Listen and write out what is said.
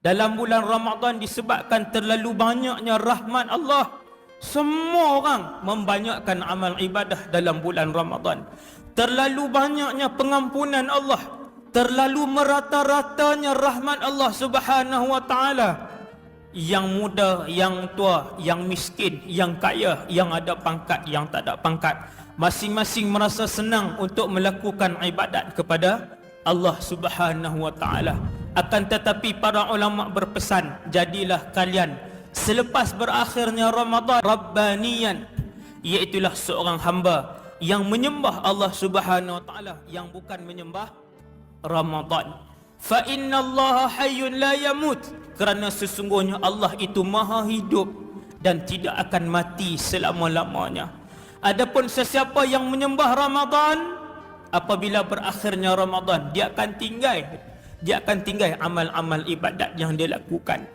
Dalam bulan Ramadan disebabkan terlalu banyaknya rahmat Allah, semua orang membanyakkan amal ibadah dalam bulan Ramadan. Terlalu banyaknya pengampunan Allah, terlalu merata-ratanya rahmat Allah Subhanahu wa taala. Yang muda, yang tua, yang miskin, yang kaya, yang ada pangkat, yang tak ada pangkat, masing-masing merasa senang untuk melakukan ibadat kepada Allah Subhanahu wa taala. Akan tetapi para ulama berpesan, jadilah kalian selepas berakhirnya Ramadan rabbaniyan, iaitulah seorang hamba yang menyembah Allah Subhanahu wa taala, yang bukan menyembah Ramadan. Fa innallaha hayyun la yamut, kerana sesungguhnya Allah itu maha hidup dan tidak akan mati selama-lamanya. Adapun sesiapa yang menyembah Ramadan, apabila berakhirnya Ramadan, dia akan tinggal amal-amal ibadat yang dia lakukan.